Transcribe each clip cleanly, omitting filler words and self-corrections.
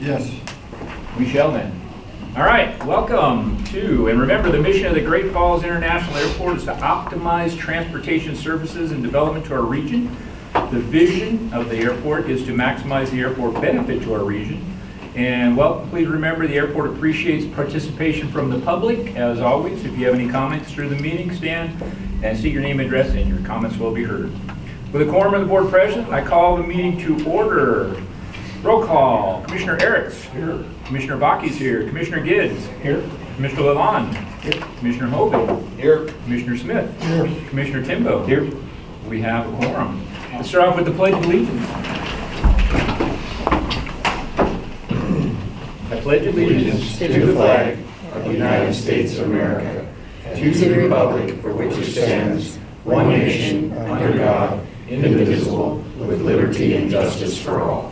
Yes. We shall then. All right, welcome to, and remember, the mission of the Great Falls International Airport is to optimize transportation services and development to our region. The vision of the airport is to maximize the airport benefit to our region. And welcome, please remember the airport appreciates participation from the public. As always, if you have any comments through the meeting, stand and state your name and address, and your comments will be heard. With a quorum of the board present, I call the meeting to order. Roll call. Commissioner Eriks. Here. Commissioner Baki's here. Commissioner Gids. Here. Commissioner Lalonde. Here. Commissioner Hogan. Here. Commissioner Smith. Here. Commissioner Timbo. Here. We have a quorum. Let's start off with the Pledge of Allegiance. I pledge allegiance to the flag of the United States of America, and to the republic for which it stands, one nation, under God, indivisible, with liberty and justice for all.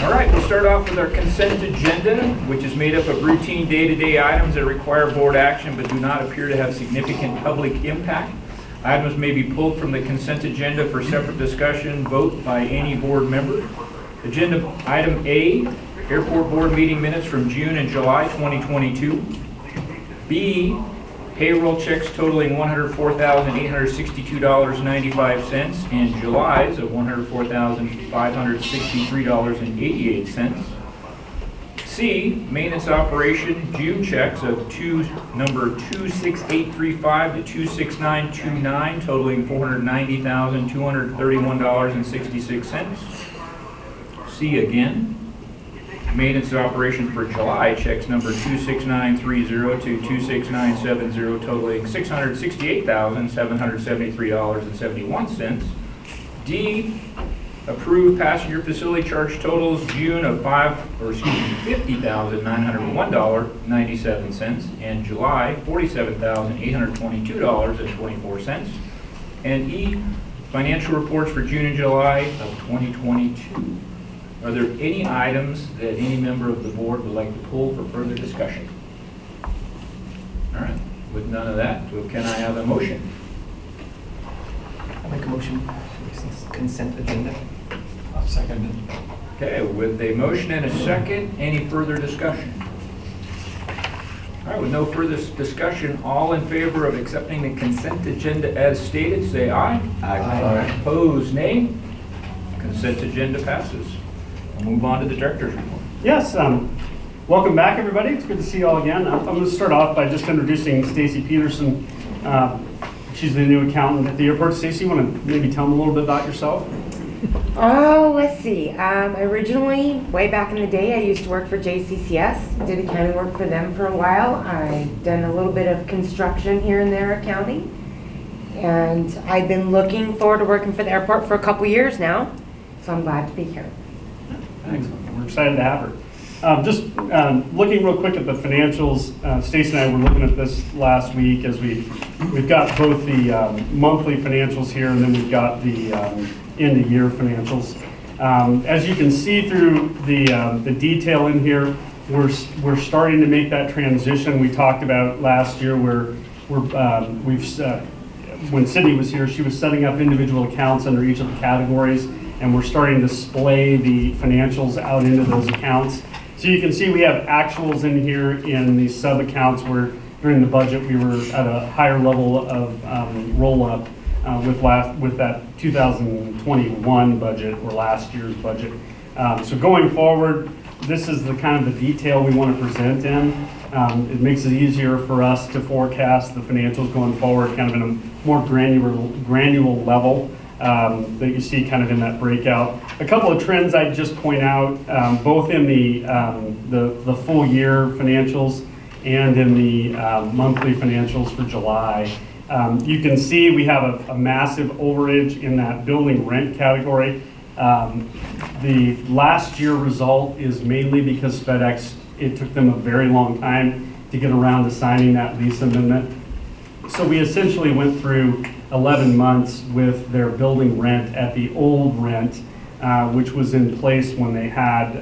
All right, we'll start off with our consent agenda, which is made up of routine day-to-day items that require board action but do not appear to have significant public impact. Items may be pulled from the consent agenda for separate discussion, vote by any board member. Agenda item A, airport board meeting minutes from June and July 2022. B, payroll checks totaling $104,862.95 and July's of $104,563.88. C, maintenance operation June checks of number 26835 to 26929 totaling $490,231.66. C again, maintenance operation for July checks number 26930 to 26970 totaling $668,773.71. D, approved passenger facility charge totals June of $50,901.97 and July $47,822.24. And E, financial reports for June and July of 2022. Are there any items that any member of the board would like to pull for further discussion? All right, with none of that, can I have a motion? I'll make a motion for this consent agenda. I'll second it. Okay, with a motion and a second, any further discussion? All right, with no further discussion, all in favor of accepting the consent agenda as stated, say aye. Aye. Opposed, nay. Consent agenda passes. We'll move on to the director's report. Yes, welcome back, everybody. It's good to see you all again. I'm going to start off by just introducing Stacy Peterson. She's the new accountant at the airport. Stacy, you want to maybe tell them a little bit about yourself? Oh, let's see. Originally, way back in the day, I used to work for JCCS. Did accounting work for them for a while. I've done a little bit of construction here and there accounting. And I've been looking forward to working for the airport for a couple years now. So I'm glad to be here. Excellent. We're excited to have her. Just looking real quick at the financials, Stacy and I were looking at this last week as we've got both the monthly financials here and then we've got the end of year financials. As you can see through the detail in here, we're starting to make that transition we talked about last year where when Sydney was here, she was setting up individual accounts under each of the categories, and we're starting to splay the financials out into those accounts. So you can see we have actuals in here in the sub accounts where during the budget we were at a higher level of roll up with that 2021 budget or last year's budget. So going forward, this is the kind of the detail we want to present in. It makes it easier for us to forecast the financials going forward, kind of in a more granular level that you see kind of in that breakout. A couple of trends I'd just point out, both in the full year financials and in the monthly financials for July. You can see we have a massive overage in that building rent category. The last year result is mainly because FedEx, it took them a very long time to get around to signing that lease amendment. So we essentially went through 11 months with their building rent at the old rent, which was in place when they had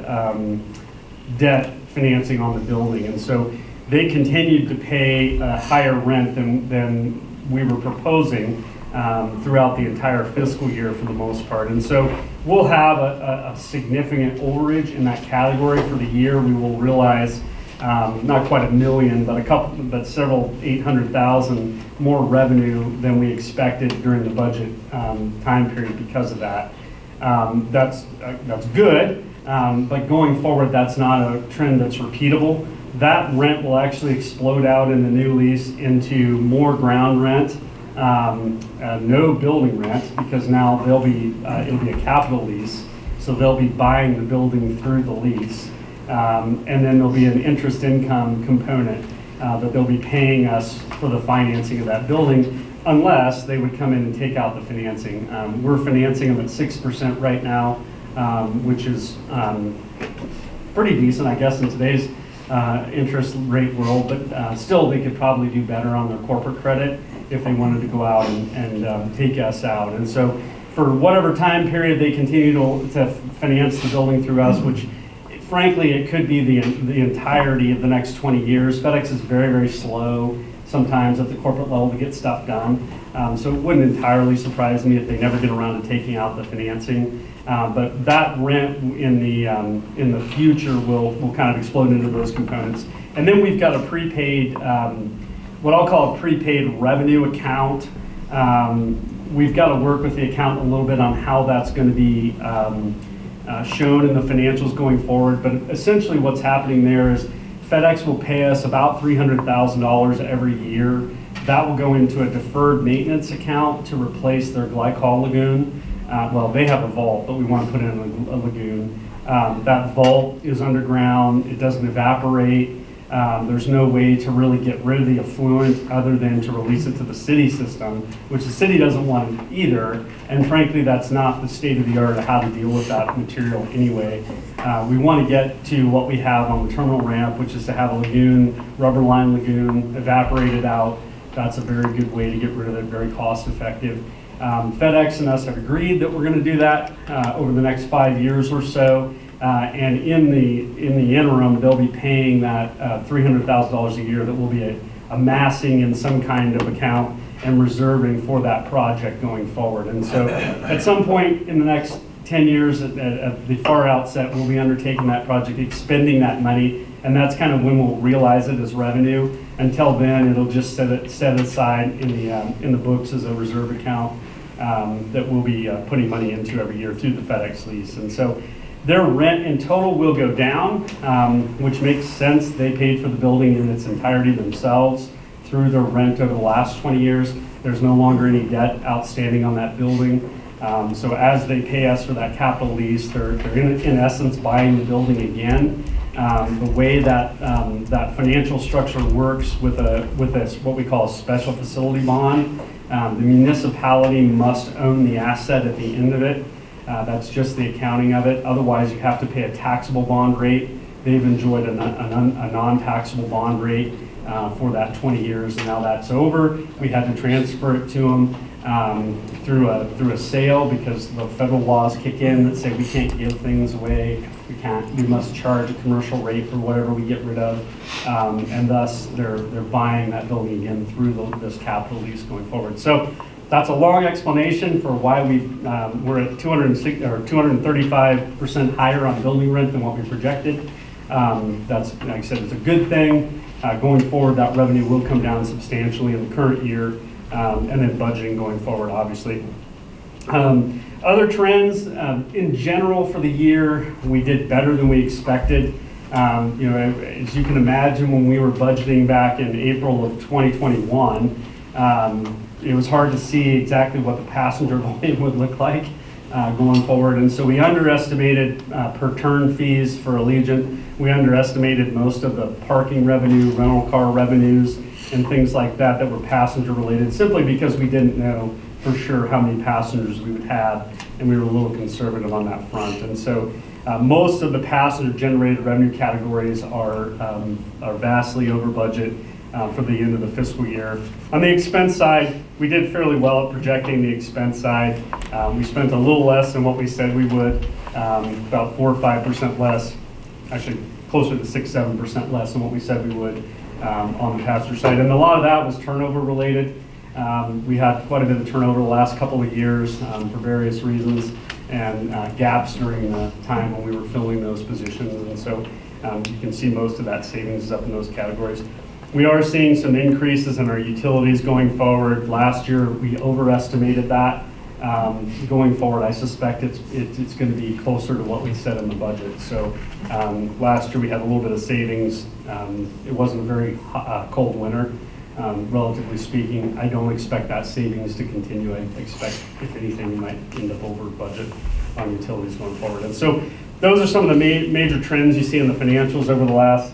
debt financing on the building. And so they continued to pay a higher rent than we were proposing. throughout the entire fiscal year for the most part. And so we'll have a significant overage in that category for the year. We will realize not quite $1 million, but several 800,000 more revenue than we expected during the budget time period because of that. That's good, but going forward, that's not a trend that's repeatable. That rent will actually explode out in the new lease into more ground rent, no building rent, because now it'll be a capital lease, so they'll be buying the building through the lease. And then there'll be an interest income component that they'll be paying us for the financing of that building, unless they would come in and take out the financing. We're financing them at 6% right now, which is pretty decent, I guess, in today's interest rate world, but still they could probably do better on their corporate credit if they wanted to go out and take us out. And so for whatever time period they continue to finance the building through us, which frankly, it could be the entirety of the next 20 years. FedEx is very, very slow sometimes at the corporate level to get stuff done. So it wouldn't entirely surprise me if they never get around to taking out the financing. But that rent in the future will kind of explode into those components. And then we've got a prepaid, what I'll call a prepaid revenue account. We've got to work with the accountant a little bit on how that's going to be shown in the financials going forward, but essentially what's happening there is FedEx will pay us about $300,000 every year. That will go into a deferred maintenance account to replace their glycol lagoon. Well, they have a vault, but we want to put in a lagoon. That vault is underground. It doesn't evaporate. There's no way to really get rid of the effluent other than to release it to the city system, which the city doesn't want either. And frankly, that's not the state of the art of how to deal with that material anyway. We want to get to what we have on the terminal ramp, which is to have a lagoon, rubber line lagoon, evaporate it out. That's a very good way to get rid of it, very cost effective. FedEx and us have agreed that we're going to do that over the next 5 years or so. And in the interim, they'll be paying that $300,000 a year that will be amassing in some kind of account and reserving for that project going forward. And so at some point in the next 10 years at the far outset, we'll be undertaking that project, expending that money, and that's kind of when we'll realize it as revenue. Until then, it'll just set aside in the books as a reserve account that we'll be putting money into every year through the FedEx lease. And so their rent in total will go down, which makes sense. They paid for the building in its entirety themselves through their rent over the last 20 years. There's no longer any debt outstanding on that building. So as they pay us for that capital lease, they're in essence buying the building again. The way that that financial structure works with this, what we call a special facility bond, the municipality must own the asset at the end of it. That's just the accounting of it. Otherwise, you have to pay a taxable bond rate. They've enjoyed a non-taxable bond rate for that 20 years, and now that's over. We had to transfer it to them through a sale because the federal laws kick in that say we can't give things away. We must charge a commercial rate for whatever we get rid of, and thus they're buying that building again through this capital lease going forward. So that's a long explanation for why we're at 235% higher on building rent than what we projected. That's, like I said, it's a good thing. Going forward, that revenue will come down substantially in the current year, and then budgeting going forward, obviously. Other trends, in general for the year, we did better than we expected. As you can imagine, when we were budgeting back in April of 2021, it was hard to see exactly what the passenger volume would look like going forward. And so we underestimated per turn fees for Allegiant. We underestimated most of the parking revenue, rental car revenues, and things like that were passenger related, simply because we didn't know for sure how many passengers we would have, and we were a little conservative on that front. And so most of the passenger generated revenue categories are vastly over budget for the end of the fiscal year. On the expense side, we did fairly well at projecting the expense side. We spent a little less than what we said we would, about 4 or 5% less, actually closer to 6-7% less than what we said we would on the passenger side. And a lot of that was turnover related. We had quite a bit of turnover the last couple of years for various reasons, and gaps during the time when we were filling those positions. And so you can see most of that savings is up in those categories. We are seeing some increases in our utilities going forward. Last year, we overestimated that. Going forward, I suspect it's going to be closer to what we said in the budget. So last year we had a little bit of savings. It wasn't a very cold winter, relatively speaking. I don't expect that savings to continue. I expect, if anything, we might end up over budget on utilities going forward. And so those are some of the major trends you see in the financials over the last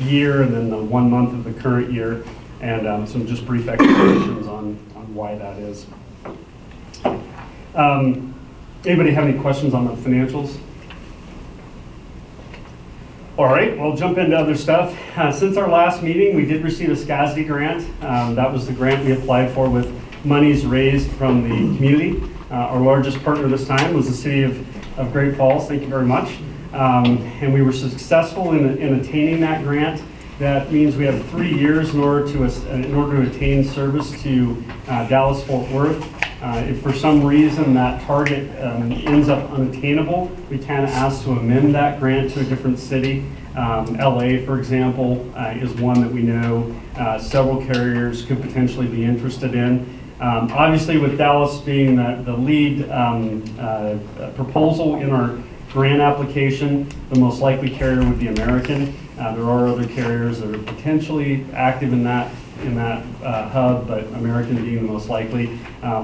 year, and then the 1 month of the current year, and some just brief explanations on why that is. Anybody have any questions on the financials? All right, well, jump into other stuff. Since our last meeting, we did receive a SCASD grant. That was the grant we applied for with monies raised from the community. Our largest partner this time was the city of Great Falls. Thank you very much. And we were successful in attaining that grant. That means we have 3 years in order to attain service to Dallas-Fort Worth. If for some reason that target ends up unattainable, we can ask to amend that grant to a different city. LA, for example, is one that we know several carriers could potentially be interested in. Obviously, with Dallas being the lead proposal in our grant application, the most likely carrier would be American. There are other carriers that are potentially active in that hub, but American being the most likely.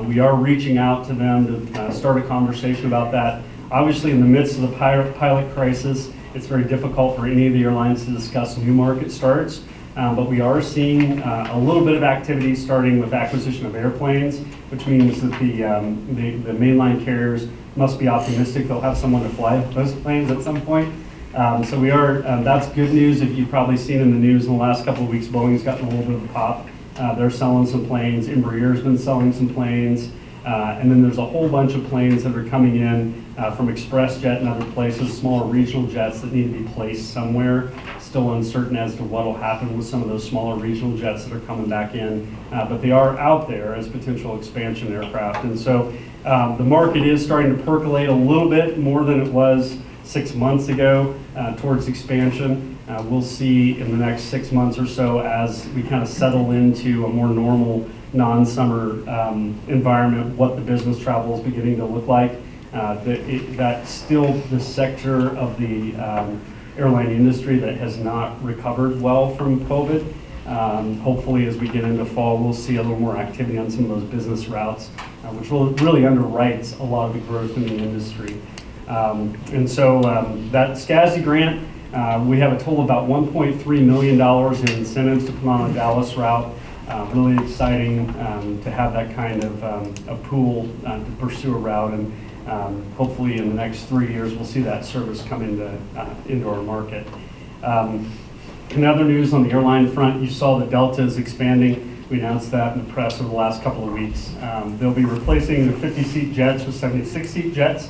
We are reaching out to them to start a conversation about that. Obviously, in the midst of the pilot crisis, it's very difficult for any of the airlines to discuss new market starts, but we are seeing a little bit of activity starting with acquisition of airplanes, which means that the mainline carriers must be optimistic they'll have someone to fly those planes at some point. So we are, that's good news. If you've probably seen in the news in the last couple of weeks, Boeing's gotten a little bit of a pop. They're selling some planes. Embraer's been selling some planes. And then there's a whole bunch of planes that are coming in from ExpressJet and other places, smaller regional jets that need to be placed somewhere. Still uncertain as to what will happen with some of those smaller regional jets that are coming back in. But they are out there as potential expansion aircraft. And so the market is starting to percolate a little bit more than it was 6 months ago towards expansion. We'll see in the next 6 months or so as we kind of settle into a more normal non-summer environment, what the business travel is beginning to look like. That's still the sector of the airline industry that has not recovered well from COVID. Hopefully as we get into fall, we'll see a little more activity on some of those business routes, which really underwrites a lot of the growth in the industry. And so that SCASD grant, we have a total of about $1.3 million in incentives to put on a Dallas route. Really exciting to have that kind of a pool to pursue a route, and hopefully in the next 3 years we'll see that service come into our market. In other news on the airline front, you saw that Delta is expanding. We announced that in the press over the last couple of weeks. They'll be replacing the 50-seat jets with 76-seat jets.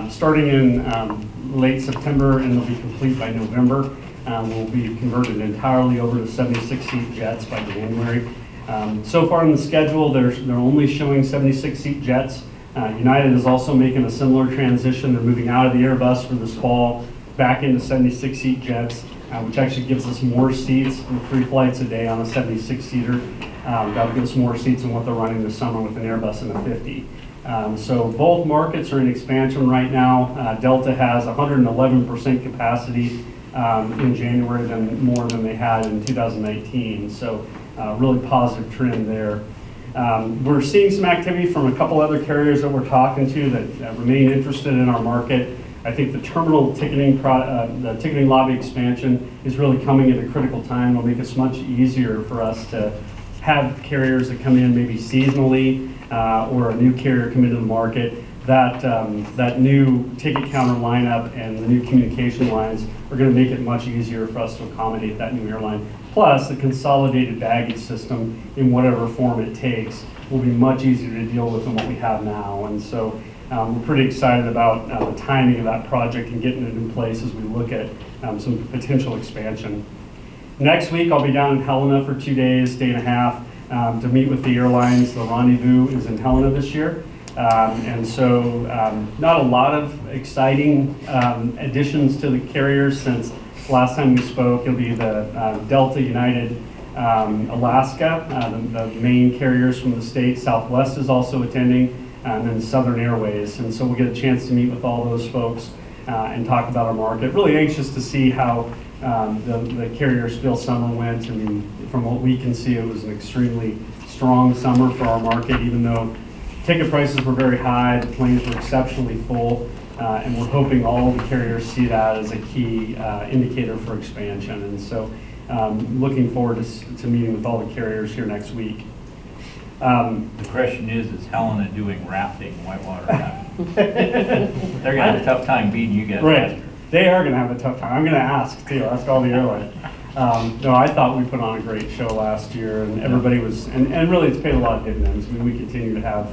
Starting in late September, and they'll be complete by November. Will be converted entirely over to 76-seat jets by January. So far in the schedule, they're only showing 76-seat jets. United is also making a similar transition. They're moving out of the Airbus for this fall, back into 76-seat jets, which actually gives us more seats, 3 flights a day on a 76-seater. That'll give us more seats than what they're running this summer with an Airbus and a 50. So both markets are in expansion right now. Delta has 111% capacity in January more than they had in 2019. So really positive trend there. We're seeing some activity from a couple other carriers that we're talking to that remain interested in our market. I think the terminal ticketing, the ticketing lobby expansion is really coming at a critical time. It'll make it much easier for us to have carriers that come in maybe seasonally or a new carrier come into the market. That new ticket counter lineup and the new communication lines are going to make it much easier for us to accommodate that new airline. Plus, the consolidated baggage system, in whatever form it takes, will be much easier to deal with than what we have now. And so we're pretty excited about the timing of that project and getting it in place as we look at some potential expansion. Next week, I'll be down in Helena for 2 days, day and a half. to meet with the airlines. The rendezvous is in Helena this year. And so not a lot of exciting additions to the carriers since last time we spoke. It'll be the Delta, United, Alaska, the main carriers from the state. Southwest is also attending, and then Southern Airways. And so we'll get a chance to meet with all those folks and talk about our market. Really anxious to see how the carriers feel summer went. I mean, from what we can see, it was an extremely strong summer for our market, even though ticket prices were very high, the planes were exceptionally full, and we're hoping all of the carriers see that as a key indicator for expansion. And so looking forward to meeting with all the carriers here next week. The question is Helena doing rafting, whitewater rafting? They're gonna have a tough time beating you guys. Right, they are gonna have a tough time. I'm gonna ask too, ask all the airlines. No, I thought we put on a great show last year, and everybody was, and really it's paid a lot of dividends. I mean, we continue to have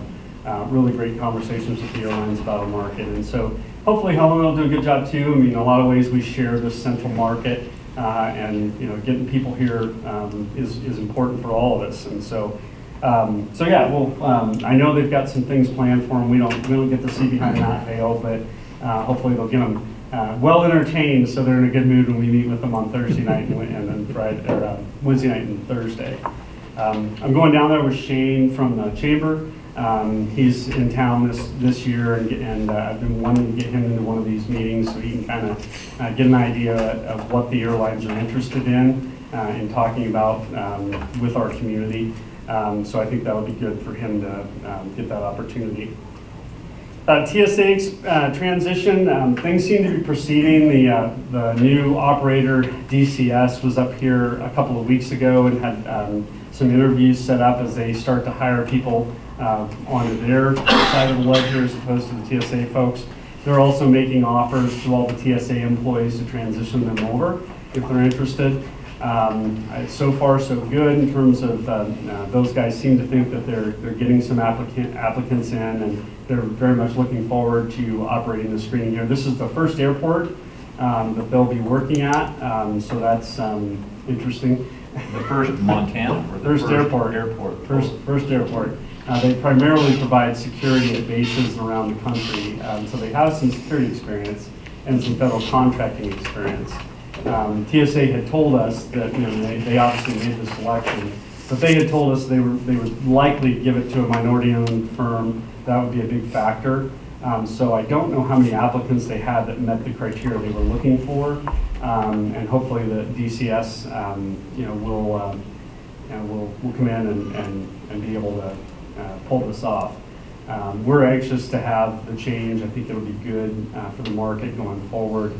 really great conversations with the airlines about our market, and so hopefully Helena will do a good job too. I mean, in a lot of ways we share this central market, and getting people here is important for all of us, and so. So yeah, well, I know they've got some things planned for them. We don't get to see behind that veil, but hopefully they'll get them well entertained, so they're in a good mood when we meet with them on Thursday night and then Friday or Wednesday night and Thursday. I'm going down there with Shane from the chamber. He's in town this year, and I've been wanting to get him into one of these meetings so he can kind of get an idea of what the airlines are interested in talking about with our community. So I think that would be good for him to get that opportunity. TSA transition, things seem to be proceeding. The new operator, DCS, was up here a couple of weeks ago and had some interviews set up as they start to hire people on their side of the ledger as opposed to the TSA folks. They're also making offers to all the TSA employees to transition them over if they're interested. So far so good in terms of those guys seem to think that they're getting some applicants in, and they're very much looking forward to operating the screening here. This is the first airport that they'll be working at, so that's interesting. The first Montana or the first airport. First airport. They primarily provide security at bases around the country, so they have some security experience and some federal contracting experience. TSA had told us that they obviously made the selection, but they had told us they would likely give it to a minority-owned firm. That would be a big factor. So I don't know how many applicants they had that met the criteria they were looking for, and hopefully the DCS will come in and be able to pull this off. We're anxious to have the change. I think it'll be good for the market going forward.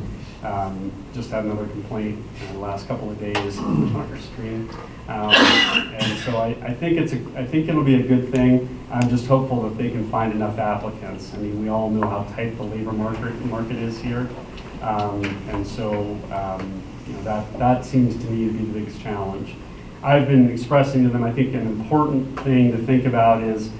Just had another complaint in the last couple of days on our screen, and so I think it'll be a good thing. I'm just hopeful that they can find enough applicants. I mean, we all know how tight the labor market is here, and so that seems to me to be the biggest challenge. I've been expressing to them, I think an important thing to think about is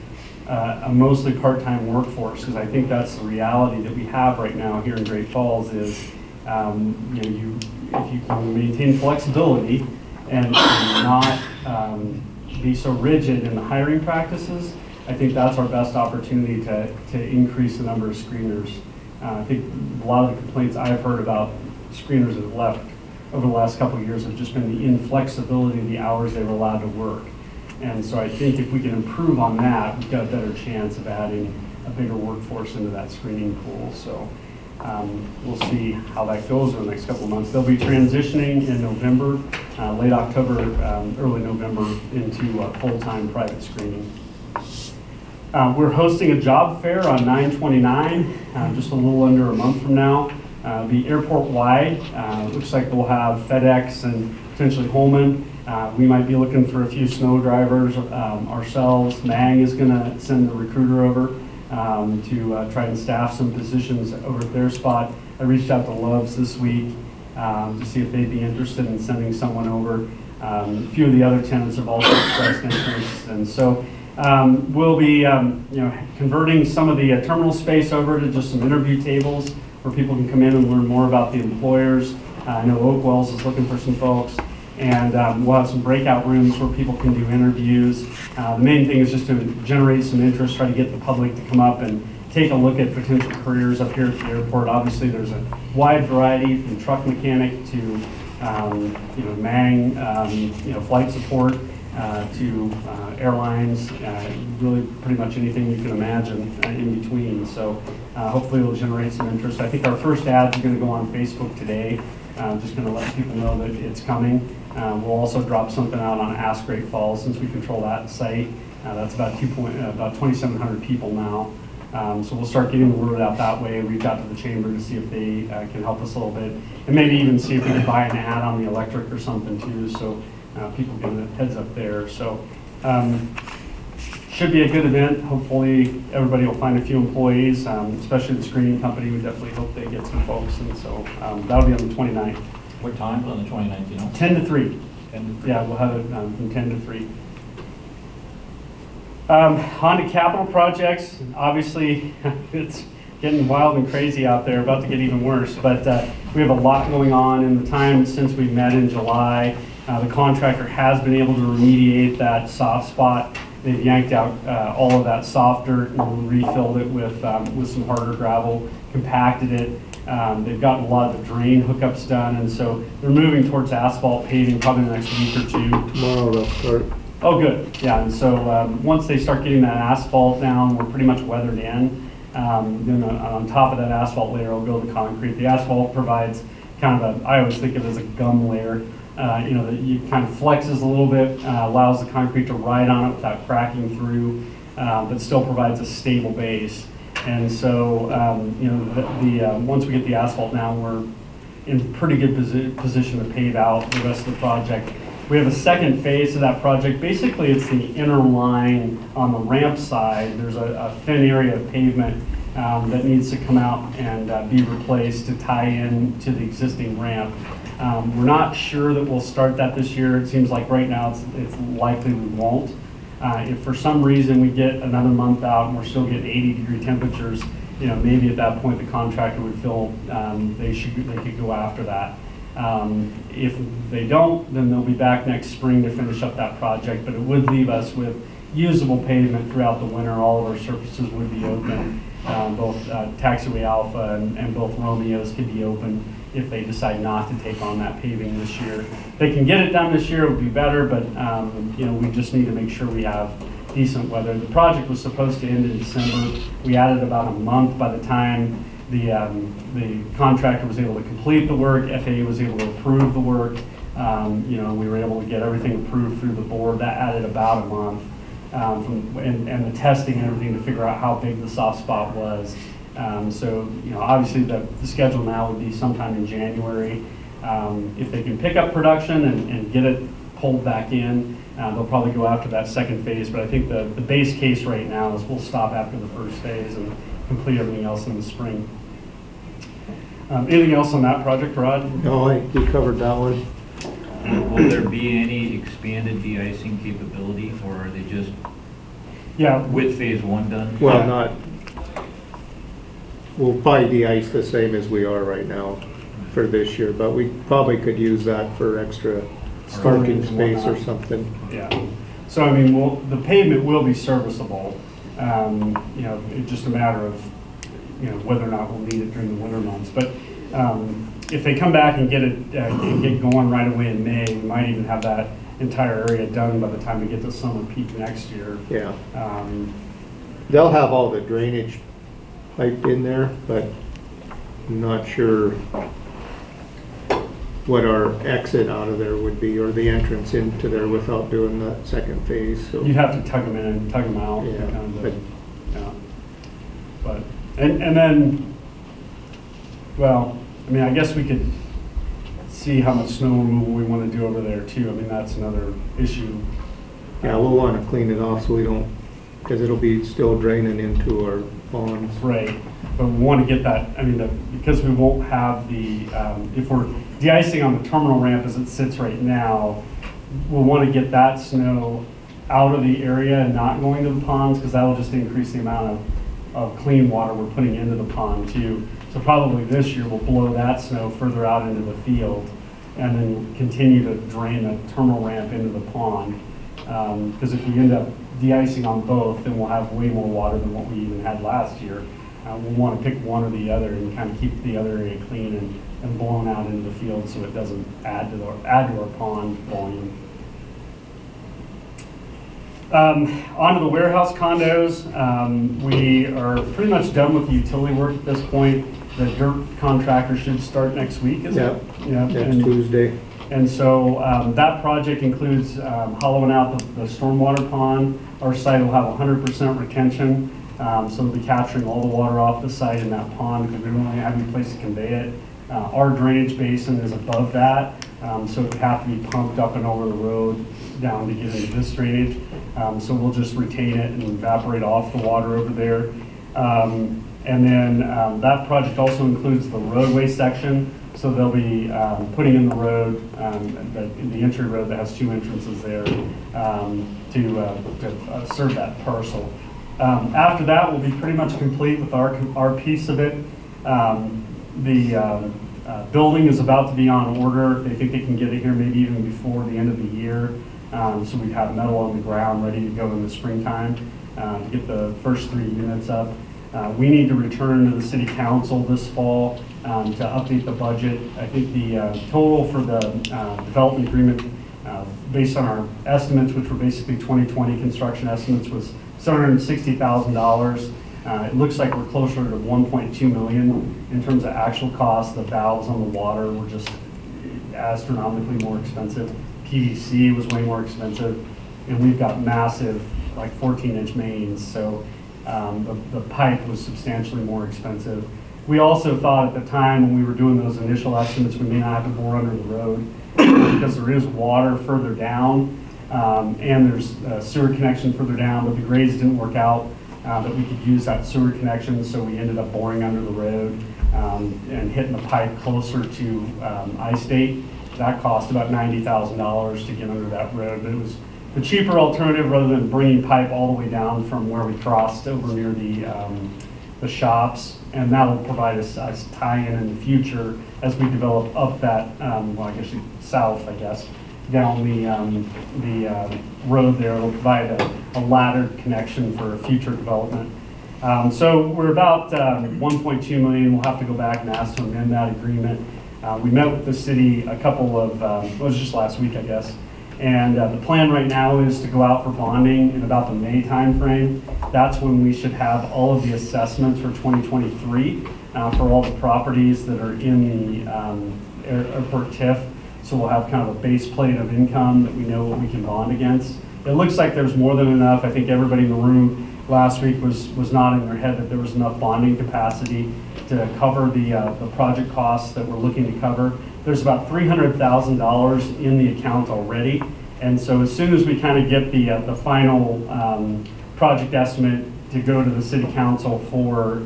a mostly part-time workforce, because I think that's the reality that we have right now here in Great Falls is if you can maintain flexibility and not be so rigid in the hiring practices, I think that's our best opportunity to increase the number of screeners. I think a lot of the complaints I've heard about screeners that have left over the last couple of years have just been the inflexibility of the hours they were allowed to work. And so I think if we can improve on that, we've got a better chance of adding a bigger workforce into that screening pool. So we'll see how that goes over the next couple of months. They'll be transitioning in November, late October, early November, into full-time private screening. We're hosting a job fair on 9/29, just a little under a month from now. The airport-wide, looks like we'll have FedEx and potentially Holman. We might be looking for a few snow drivers ourselves. MAG is going to send a recruiter over to try and staff some positions over at their spot. I reached out to Loves this week to see if they'd be interested in sending someone over. A few of the other tenants have also expressed interest, and so we'll be converting some of the terminal space over to just some interview tables where people can come in and learn more about the employers. I know Oak Wells is looking for some folks. And we'll have some breakout rooms where people can do interviews. The main thing is just to generate some interest, try to get the public to come up and take a look at potential careers up here at the airport. Obviously, there's a wide variety from truck mechanic to MANG, flight support, to airlines, really pretty much anything you can imagine in between. So hopefully it'll generate some interest. I think our first ads are going to go on Facebook today. Just going to let people know that it's coming. We'll also drop something out on Ask Great Falls since we control that site. That's about 2,700 people now. So we'll start getting the word out that way. Reach out to the chamber to see if they can help us a little bit, and maybe even see if we can buy an ad on the electric or something too, so people get a heads up there. So should be a good event. Hopefully everybody will find a few employees, especially the screening company. We definitely hope they get some folks, and so that'll be on the 29th. What time on the 29th, you know? 10 to 3. 10 to 3. Yeah, we'll have it from 10 to 3. On to capital projects. Obviously, it's getting wild and crazy out there, about to get even worse, but we have a lot going on in the time since we met in July. The contractor has been able to remediate that soft spot. They've yanked out all of that soft dirt and refilled it with some harder gravel, compacted it. They've gotten a lot of the drain hookups done, and so they're moving towards asphalt paving probably in the next week or two. Tomorrow they'll start. Oh, good. Yeah, and so once they start getting that asphalt down, we're pretty much weathered in. Then on top of that asphalt layer will go the concrete. The asphalt provides kind of I always think of it as a gum layer, that you kind of flexes a little bit, allows the concrete to ride on it without cracking through, but still provides a stable base. And so, once we get the asphalt down, we're in pretty good position to pave out the rest of the project. We have a second phase of that project. Basically, it's the inner line on the ramp side. There's a thin area of pavement that needs to come out and be replaced to tie in to the existing ramp. We're not sure that we'll start that this year. It seems like right now it's likely we won't. If for some reason we get another month out and we're still getting 80-degree temperatures, maybe at that point the contractor would feel they could go after that. If they don't, then they'll be back next spring to finish up that project, but it would leave us with usable pavement throughout the winter. All of our surfaces would be open. Both Taxiway Alpha and both Romeos could be open if they decide not to take on that paving this year. If they can get it done this year, it would be better, but we just need to make sure we have decent weather. The project was supposed to end in December. We added about a month by the time the contractor was able to complete the work. FAA was able to approve the work. We were able to get everything approved through the board. That added about a month, and the testing and everything to figure out how big the soft spot was. Obviously the schedule now would be sometime in January. If they can pick up production and get it pulled back in, they'll probably go after that second phase. But I think the base case right now is we'll stop after the first phase and complete everything else in the spring. Anything else on that project, Rod? No, I think you covered that one. Will there be any expanded de-icing capability, or are they just with phase 1 done? Well, we'll probably de-ice the same as we are right now for this year, but we probably could use that for extra parking space or something. Yeah. So I mean, the pavement will be serviceable. It's just a matter of whether or not we'll need it during the winter months. But if they come back and get going right away in May, we might even have that entire area done by the time we get to summer peak next year. Yeah. They'll have all the drainage piped in there, but I'm not sure what our exit out of there would be, or the entrance into there without doing that second phase. So you'd have to tug them in and tug them out. Yeah. But then, well, I mean, I guess we could see how much snow removal we want to do over there too. I mean, that's another issue. Yeah, we'll want to clean it off so we don't, because it'll be still draining into our ponds. Right, but we want to get that, I mean, because we won't have the, if we're de-icing on the terminal ramp as it sits right now, we'll want to get that snow out of the area and not going to the ponds, because that'll just increase the amount of clean water we're putting into the pond too. So probably this year we'll blow that snow further out into the field and then continue to drain a terminal ramp into the pond. Because if you end up de-icing on both, then we'll have way more water than what we even had last year. We'll want to pick one or the other and kind of keep the other area clean and blown out into the field so it doesn't add to our pond volume. Onto the warehouse condos. We are pretty much done with the utility work at this point. The dirt contractor should start next week, isn't it? Yeah, next Tuesday. And so that project includes hollowing out the stormwater pond. Our site will have 100% retention, so we'll be capturing all the water off the site in that pond because we don't really have any place to convey it. Our drainage basin is above that, so it would have to be pumped up and over the road down to get into this drainage. So we'll just retain it and evaporate off the water over there. And then that project also includes the roadway section. So they'll be putting in the road, the entry road that has 2 entrances there to serve that parcel. After that, we'll be pretty much complete with our piece of it. The building is about to be on order. They think they can get it here maybe even before the end of the year. So we'd have metal on the ground ready to go in the springtime to get the first 3 units up. We need to return to the city council this fall to update the budget. I think the total for the development agreement based on our estimates, which were basically 2020 construction estimates, was $760,000. It looks like we're closer to 1.2 million in terms of actual costs. The valves on the water were just astronomically more expensive. PVC was way more expensive, and we've got massive, like 14-inch mains, so the pipe was substantially more expensive. We also thought at the time when we were doing those initial estimates, we may not have to bore under the road because there is water further down, and there's a sewer connection further down, but the grades didn't work out that we could use that sewer connection, so we ended up boring under the road and hitting the pipe closer to I-State. That cost about $90,000 to get under that road, but it was the cheaper alternative rather than bringing pipe all the way down from where we crossed over near the shops, and that will provide us tie-in in the future as we develop up that, well, I guess south, I guess, down the road there. It'll provide a laddered connection for future development. So we're about 1.2 million. We'll have to go back and ask to amend that agreement. We met with the city a couple of, it was just last week, I guess. And the plan right now is to go out for bonding in about the May timeframe. That's when we should have all of the assessments for 2023 for all the properties that are in the airport TIF. So we'll have kind of a base plate of income that we know what we can bond against. It looks like there's more than enough. I think everybody in the room last week was nodding their head that there was enough bonding capacity to cover the project costs that we're looking to cover. There's about $300,000 in the account already, and so as soon as we kind of get the final project estimate to go to the city council for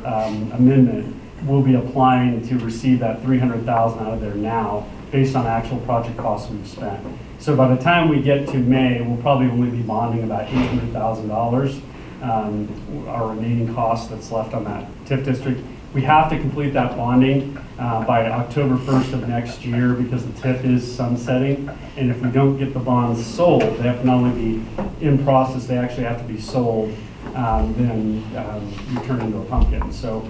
amendment, we'll be applying to receive that $300,000 out of there now based on actual project costs we've spent. So by the time we get to May, we'll probably only be bonding about $800,000, our remaining cost that's left on that TIF district. We have to complete that bonding by October 1st of next year because the TIF is sunsetting. And if we don't get the bonds sold, they have to not only be in process, they actually have to be sold, then you turn into a pumpkin. So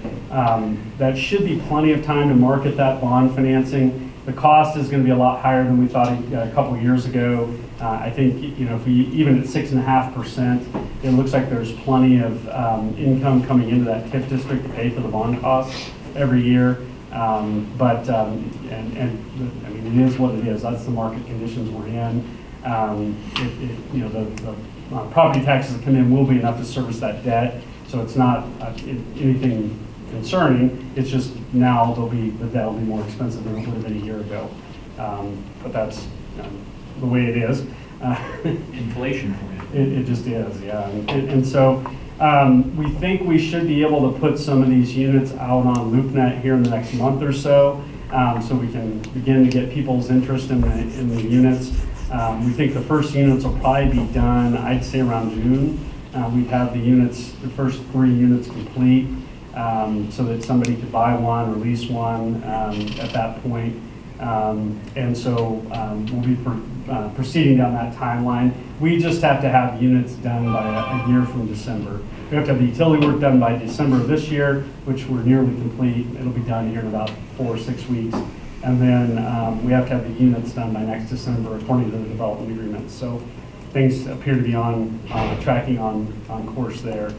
that should be plenty of time to market that bond financing. The cost is going to be a lot higher than we thought a couple years ago. I think, if we even at 6.5%, it looks like there's plenty of income coming into that TIF district to pay for the bond costs every year. But I mean, it is what it is. That's the market conditions we're in. The property taxes that come in will be enough to service that debt. So it's not anything concerning. It's just now the debt will be more expensive than it would have been a year ago. But that's the way it is. Inflation for you. It just is, yeah. And so we think we should be able to put some of these units out on LoopNet here in the next month or so, so we can begin to get people's interest in the units. We think the first units will probably be done, I'd say around June. We'd have the first 3 units complete, so that somebody could buy one or lease one at that point. And so we'll be proceeding down that timeline. We just have to have units done by a year from December. We have to have the utility work done by December of this year, which we're nearly complete. It'll be done here in about 4 or 6 weeks. And then we have to have the units done by next December according to the development agreement. So things appear to be tracking on course there.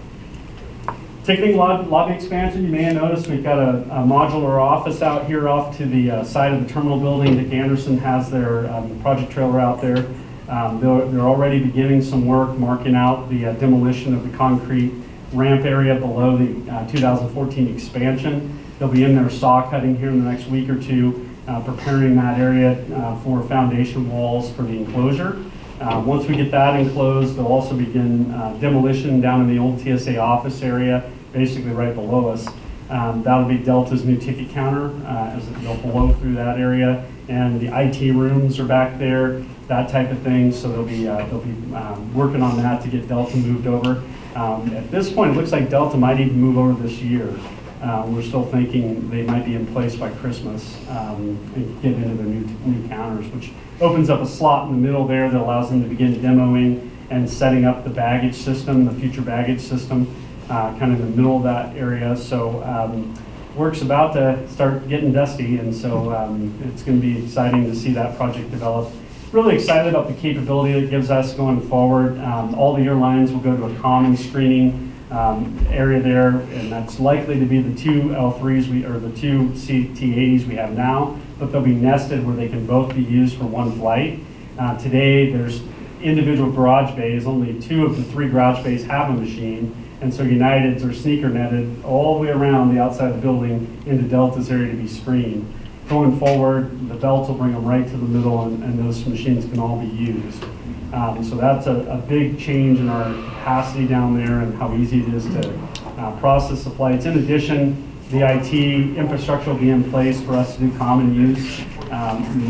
Ticketing lobby expansion, you may have noticed we've got a modular office out here off to the side of the terminal building. Dick Anderson has their project trailer out there. They're already beginning some work marking out the demolition of the concrete ramp area below the 2014 expansion. They'll be in there saw cutting here in the next week or two, preparing that area for foundation walls for the enclosure. Once we get that enclosed, they'll also begin demolition down in the old TSA office area, basically right below us. That'll be Delta's new ticket counter as they'll blow through that area. And the IT rooms are back there, that type of thing. So they'll be working on that to get Delta moved over. At this point, it looks like Delta might even move over this year. We're still thinking they might be in place by Christmas and get into their new counters, which opens up a slot in the middle there that allows them to begin demoing and setting up the baggage system, the future baggage system, kind of in the middle of that area. So work's about to start getting dusty, and so it's going to be exciting to see that project develop. Really excited about the capability it gives us going forward. All the airlines will go to a common screening area there, and that's likely to be the 2 L3s or the 2 CT80s we have now, but they'll be nested where they can both be used for one flight. Today, there's individual garage bays. Only 2 of the 3 garage bays have a machine, and so United's are sneaker netted all the way around the outside of the building into Delta's area to be screened. Going forward, the belts will bring them right to the middle, and those machines can all be used. So that's a big change in our capacity down there and how easy it is to process the flights. In addition, the IT infrastructure will be in place for us to do common use.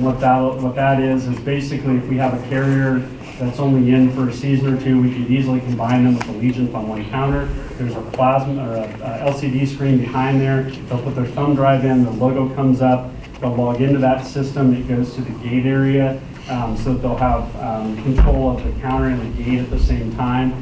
What that is basically if we have a carrier that's only in for a season or 2, we could easily combine them with Allegiant on one counter. There's a plasma or a LCD screen behind there. They'll put their thumb drive in, the logo comes up, they'll log into that system, it goes to the gate area, so that they'll have control of the counter and the gate at the same time.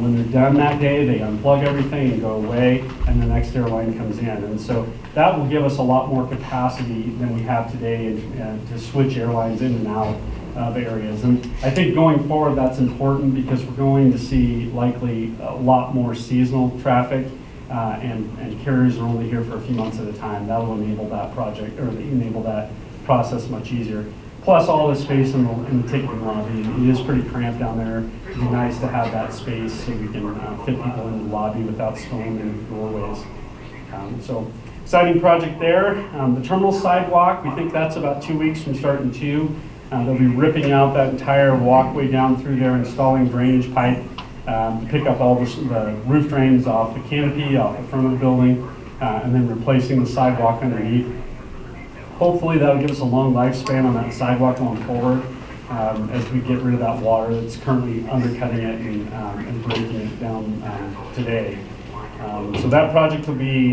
When they're done that day, they unplug everything and go away, and the next airline comes in. And so that will give us a lot more capacity than we have today to switch airlines in and out of areas. And I think going forward, that's important because we're going to see likely a lot more seasonal traffic, and carriers are only here for a few months at a time. That'll enable that project, or enable that process much easier. Plus all the space in the ticketing lobby. It is pretty cramped down there. It'd be nice to have that space so we can fit people in the lobby without stowing in doorways. So exciting project there. The terminal sidewalk, we think that's about 2 weeks from starting to. They'll be ripping out that entire walkway down through there, installing drainage pipe to pick up all the roof drains off the canopy, off the front of the building, and then replacing the sidewalk underneath. Hopefully that'll give us a long lifespan on that sidewalk going forward as we get rid of that water that's currently undercutting it and breaking it down today. So that project will be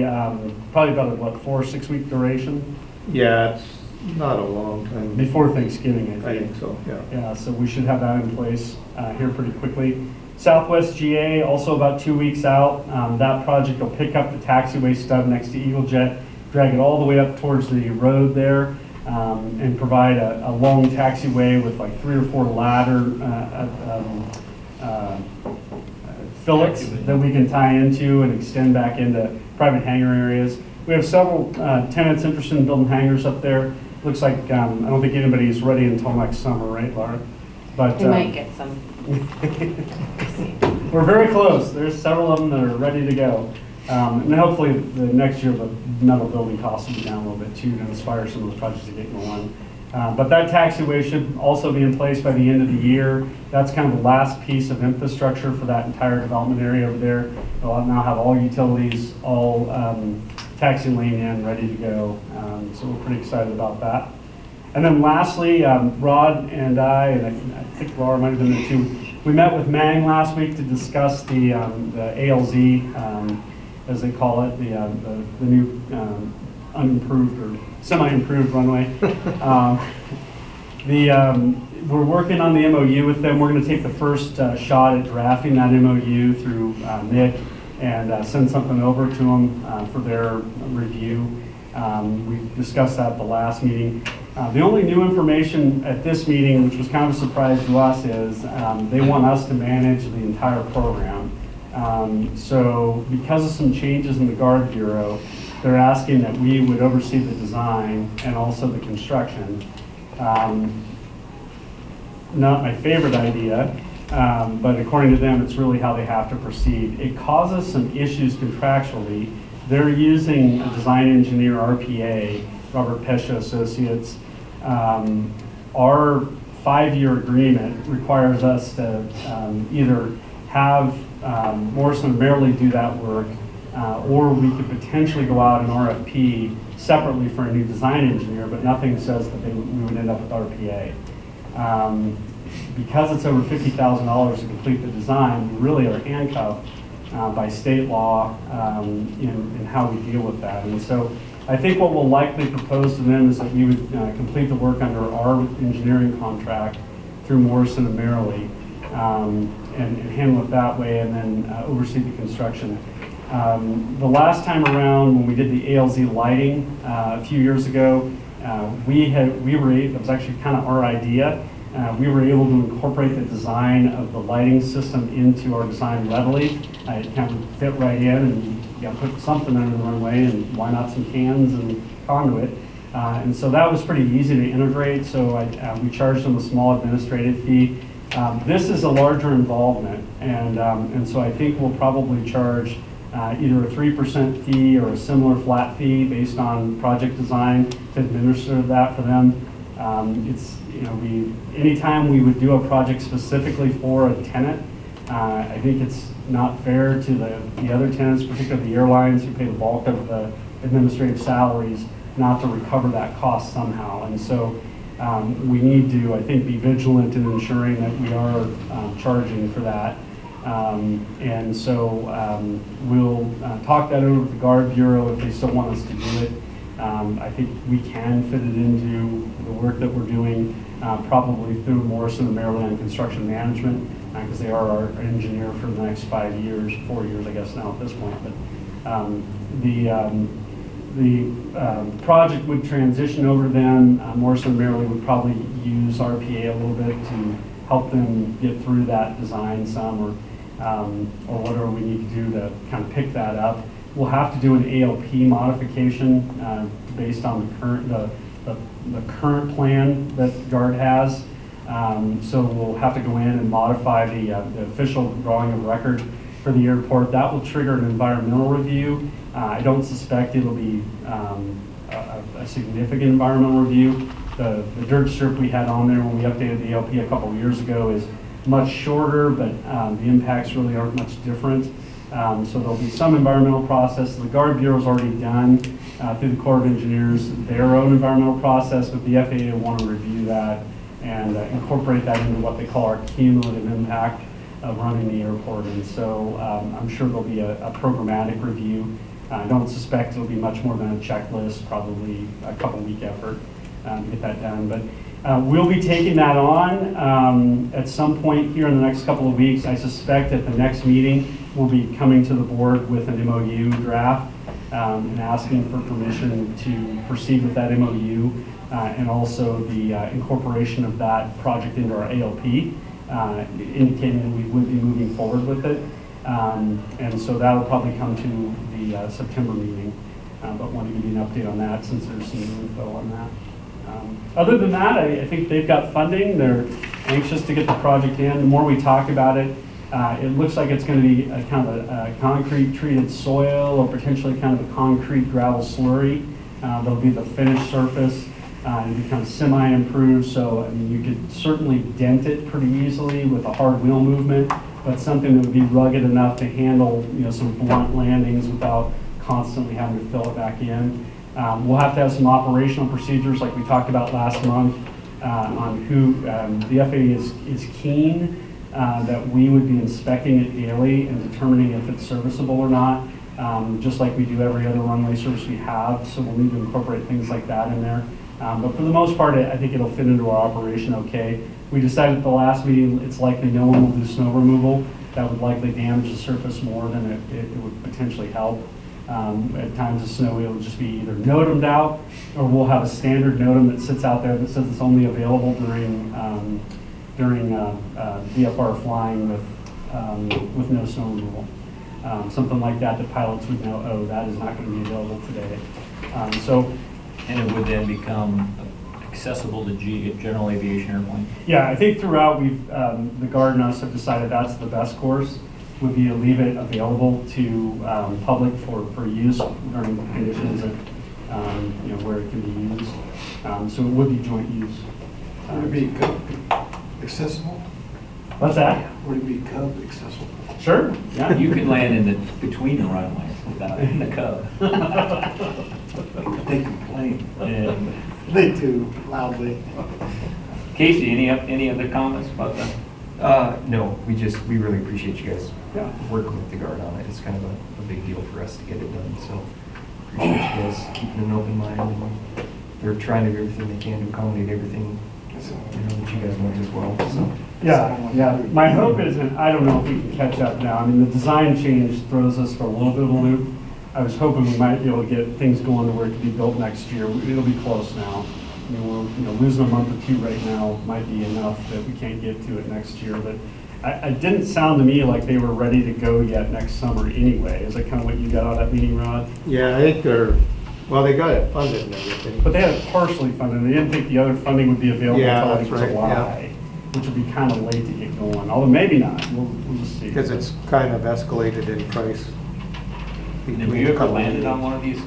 probably about a 4 or 6 week duration. Yeah, it's not a long time. Before Thanksgiving, I think so, yeah. Yeah, so we should have that in place here pretty quickly. Southwest GA, also about 2 weeks out. That project will pick up the taxiway stub next to Eagle Jet, drag it all the way up towards the road there, and provide a long taxiway with like 3 or 4 ladder fillets that we can tie into and extend back into private hangar areas. We have several tenants interested in building hangars up there. Looks like, I don't think anybody's ready until next summer, right, Laura? But We might get some. we're very close. There's several of them that are ready to go. And then hopefully the next year the metal building costs will be down a little bit too to inspire some of those projects to get going. But that taxiway should also be in place by the end of the year. That's kind of the last piece of infrastructure for that entire development area over there. They'll now have all utilities, all taxi lane in, ready to go. So we're pretty excited about that. And then lastly, Rod and I think Laura might have been there too, we met with Mang last week to discuss the ALZ, as they call it, the new unimproved or semi-improved runway. We're working on the MOU with them. We're going to take the first shot at drafting that MOU through Nick and send something over to them for their review. We discussed that at the last meeting. The only new information at this meeting, which was kind of a surprise to us, is they want us to manage the entire program. So because of some changes in the Guard Bureau, they're asking that we would oversee the design and also the construction. Not my favorite idea, but according to them, it's really how they have to proceed. It causes some issues contractually. They're using a design engineer, RPA, Robert Pesha Associates. Our 5-year agreement requires us to either have Morrison Merrily do that work, or we could potentially go out and RFP separately for a new design engineer, but nothing says that we would end up with RPA. Because it's over $50,000 to complete the design, we really are handcuffed by state law in how we deal with that. And so I think what we'll likely propose to them is that we would complete the work under our engineering contract through Morrison and Merrily and handle it that way, and then oversee the construction. The last time around when we did the ALZ lighting a few years ago, it was actually kind of our idea. We were able to incorporate the design of the lighting system into our design readily. It kind of fit right in, and you got to put something under the runway, and why not some cans and conduit. And so that was pretty easy to integrate, so we charged them a small administrative fee. This is a larger involvement, and so I think we'll probably charge either a 3% fee or a similar flat fee based on project design to administer that for them. Anytime we would do a project specifically for a tenant, I think it's not fair to the other tenants, particularly the airlines who pay the bulk of the administrative salaries, not to recover that cost somehow. And so we need to, I think, be vigilant in ensuring that we are charging for that. And so we'll talk that over with the Guard Bureau if they still want us to do it. I think we can fit it into the work that we're doing, probably through Morrison and Merrily on construction management, because they are our engineer for the next 4 years, I guess now at this point. But the project would transition over to them. Morrison and Merrily would probably use RPA a little bit to help them get through that design some, or whatever we need to do to kind of pick that up. We'll have to do an ALP modification based on the current plan that Guard has. So we'll have to go in and modify the official drawing of record for the airport. That will trigger an environmental review. I don't suspect it'll be a significant environmental review. The dirt strip we had on there when we updated the ALP a couple of years ago is much shorter, but the impacts really aren't much different. So there'll be some environmental process. The Guard Bureau's already done through the Corps of Engineers their own environmental process, but the FAA will want to review that and incorporate that into what they call our cumulative impact of running the airport. And so I'm sure there'll be a programmatic review. I don't suspect it'll be much more than a checklist, probably a couple-week effort to get that done. But we'll be taking that on at some point here in the next couple of weeks. I suspect at the next meeting we'll be coming to the board with an MOU draft and asking for permission to proceed with that MOU and also the incorporation of that project into our ALP, indicating that we would be moving forward with it. And so that'll probably come to the September meeting, but want to give you an update on that since there's some new info on that. Other than that, I think they've got funding. They're anxious to get the project in. The more we talk about it, it looks like it's going to be a kind of a concrete treated soil or potentially kind of a concrete gravel slurry. That'll be the finished surface. It'll be kind of semi-improved, so I mean, you could certainly dent it pretty easily with a hard wheel movement, but something that would be rugged enough to handle some blunt landings without constantly having to fill it back in. We'll have to have some operational procedures like we talked about last month on who the FAA is keen that we would be inspecting it daily and determining if it's serviceable or not. just like we do every other runway service we have, so we'll need to incorporate things like that in there. But for the most part, I think it'll fit into our operation okay. We decided at the last meeting, it's likely no one will do snow removal. That would likely damage the surface more than it would potentially help. At times of snow, it'll just be either notemed out, or we'll have a standard notem that sits out there that says it's only available during VFR flying with no snow removal. Something like that pilots would know, oh, that is not going to be available today. And it would then become accessible to general aviation airplanes? Yeah, I think throughout the Guard and us have decided that's the best course, would be to leave it available to public for use during conditions that, where it can be used. So it would be joint use. Would it be accessible? What's that? Would it be Cub accessible? Sure, yeah. You could land between the runways without in the Cub. They complain. And They do, loudly. Casey, any other comments about that? No, we really appreciate you guys Yeah. working with the Guard on it. It's kind of a big deal for us to get it done, so appreciate you guys keeping an open mind. And they're trying to do everything they can to accommodate everything, that you guys want as well, so. Yeah. My hope is, and I don't know if we can catch up now. I mean, the design change throws us for a little bit of a loop. I was hoping we might be able to get things going to where it could be built next year. It'll be close now. I mean, we're losing a month or two right now might be enough that we can't get to it next year. But it didn't sound to me like they were ready to go yet next summer anyway. Is that kind of what you got out of that meeting, Rod? Yeah, I think they got it funded and everything. But they had it partially funded. They didn't think the other funding would be available Yeah, until that's like right, July, which would be kind of late to get going. Although maybe not. We'll just see. Because it's kind of escalated in price. And have you ever landed on one of these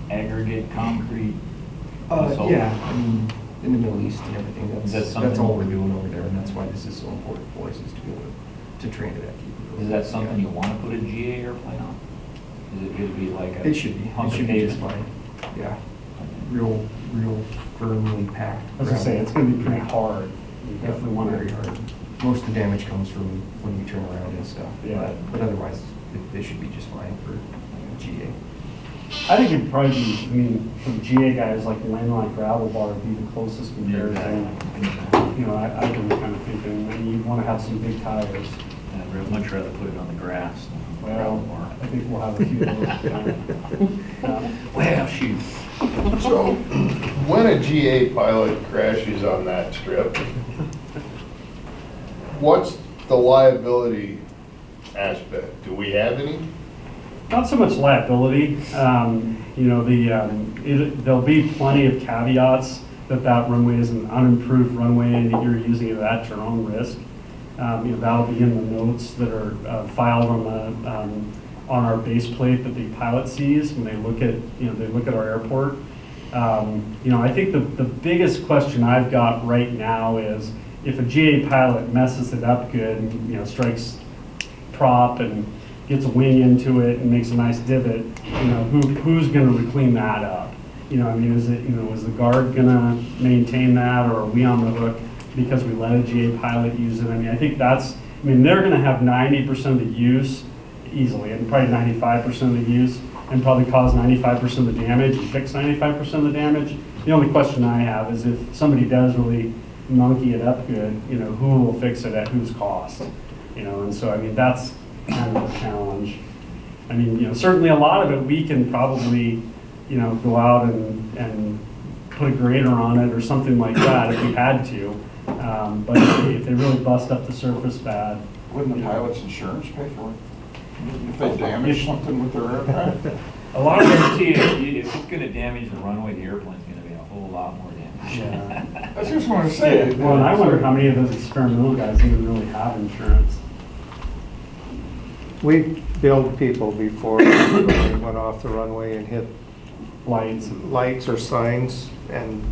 aggregate concrete? Yeah, I mean, in the Middle East and everything, Is that that's something- all we're doing over there, and that's why this is so important for us, is to be able to train it at capability. Is that something you want to put a GA airplane on? Is it going to be like a It should be. hunk It of should be just pavement? fine. Yeah. Real firmly packed. As I say, it's going to be pretty hard. You definitely want Very to. hard. Most of the damage comes from when we turn around and stuff. Yeah. But otherwise, they should be just fine for GA. I think it'd probably be, I mean, for the GA guys, like landing on a gravel bar would be the closest comparison. I've been kind of thinking, I mean, you want to have some big tires. I'd much rather put it on the grass than gravel Well, bar. I think we'll have a few of those. Well, shoot. So, when a GA pilot crashes on that strip, what's the liability aspect? Do we have any? Not so much liability. There'll be plenty of caveats that runway is an unimproved runway and that you're using it at your own risk. That'll be in the notes that are filed on our base plate that the pilot sees when they look at our airport. I think the biggest question I've got right now is if a GA pilot messes it up good and strikes prop and gets a wing into it and makes a nice divot, who's going to clean that up? Is the Guard going to maintain that, or are we on the hook because we let a GA pilot use it? I think they're going to have 90% of the use easily, and probably 95% of the use, and probably cause 95% of the damage and fix 95% of the damage. The only question I have is if somebody does really monkey it up good, who will fix it at whose cost? And so, that's kind of a challenge. Certainly a lot of it we can probably, go out and put a grader on it or something like that if we had to. But if they really bust up the surface bad. Wouldn't the pilot's insurance pay for it? If they damage something with their aircraft? A lot of it, if it's going to damage the runway, the airplane's going to be a whole lot more damage. Yeah. I just want to say. Well, and I wonder how many of those experimental guys even really have insurance. We billed people before they went off the runway and hit lights or signs, and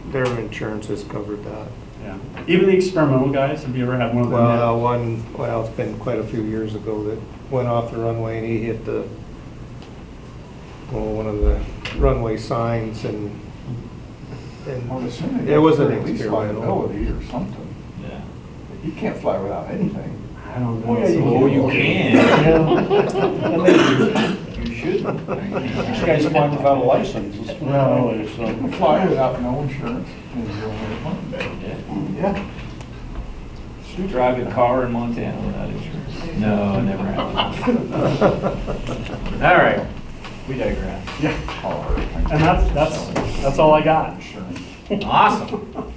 their insurance has covered that. Yeah. Even the experimental guys, have you ever had one of them? It's been quite a few years ago that went off the runway and he hit one of the runway signs and Well, as soon as it was an at least experimental. liability or something. Yeah. You can't fly without anything. I I don't know. Oh, yeah, you So- Oh, you can. Yeah. And they, You shouldn't. these guys fly without a license, it's really, so. Fly without no insurance is your way of money. Yeah. Drive a car in Montana without insurance. No, never happened. All right, we digress. And that's all I got. Awesome.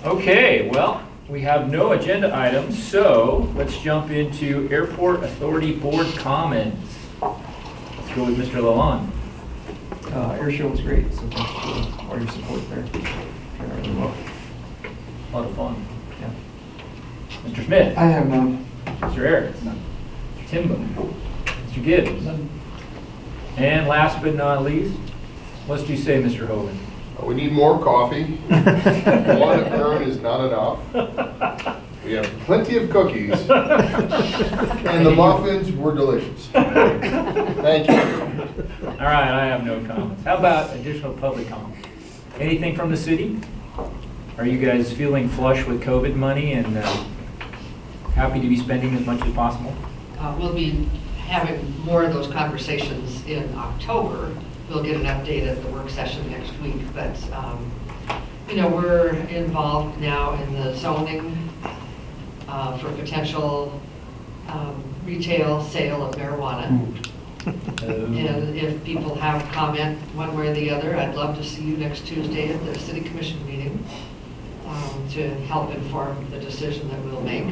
Okay, well, we have no agenda items, so let's jump into Airport Authority Board comments. Let's go with Mr. Lalonde. Air show was great, so thanks for all your support there. Turned out really well. A lot of fun. Yeah. Mr. Smith. I have none. Mr. Harris. Timbo. Mr. Gibbs. And last but not least, what do you say, Mr. Hogan? We need more coffee. One urn is not enough. We have plenty of cookies. And the muffins were delicious. Thank you. All right, I have no comments. How about additional public comments? Anything from the city? Are you guys feeling flush with COVID money and happy to be spending as much as possible? We'll be having more of those conversations in October. We'll get an update at the work session next week, but, you know, we're involved now in the zoning for potential retail sale of marijuana. And if people have comment one way or the other, I'd love to see you next Tuesday at the city commission meeting to help inform the decision that we'll make.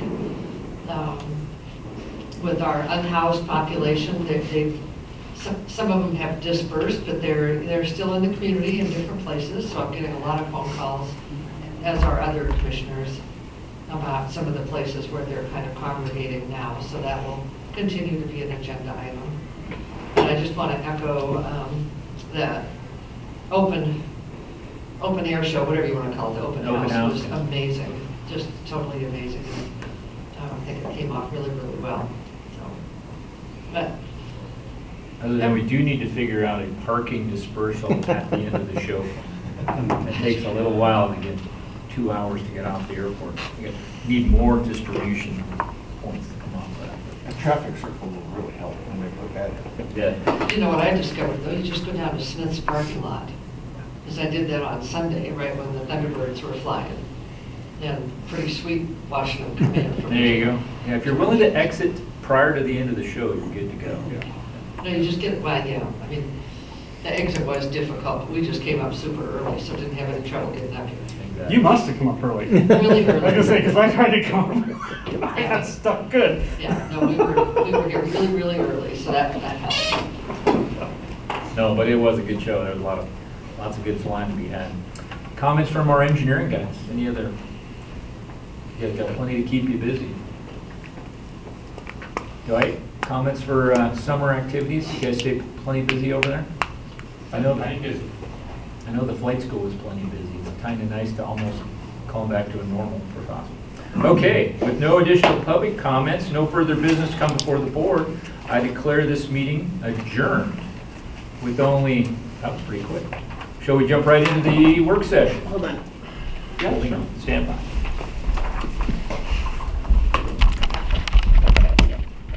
With our unhoused population, some of them have dispersed, but they're still in the community in different places, so I'm getting a lot of phone calls, as are other commissioners, about some of the places where they're kind of congregating now, so that will continue to be an agenda item. And I just want to echo the open air show, whatever you want to call it, the open house was amazing, just totally amazing. I think it came off really, really well. So, but Other than we do need to figure out a parking dispersal at the end of the show. It takes a little while to get 2 hours to get off the airport. We need more distribution points to come off of that. A traffic circle will really help when they put that in. Yeah. you know what I discovered though? You just go down to Smith's parking lot. Because I did that on Sunday, right when the Thunderbirds were flying. And pretty sweet watching them come in. There you go. Yeah, if you're willing to exit prior to the end of the show, you're good to go. No, you just get it by, yeah. I mean, the exit was difficult, but we just came up super early, so didn't have any trouble getting up here. Exactly. You must have come up early. Really I was gonna say, early. because I tried to come, I got stuck good. Yeah, no, we were here really, really early, so that helped. No, but it was a good show. There was lots of good flying to be had. Comments from our engineering guys? Any other? You guys got plenty to keep you busy. Dwight, comments for summer activities? You guys stay plenty busy over there? I know the flight school was plenty busy. It's kind of nice to almost call back to a normal if possible. Okay, with no additional public comments, no further business come before the board, I declare this meeting adjourned. With only, that was pretty quick. Shall we jump right into the work session? Hold on. Yeah, stand by.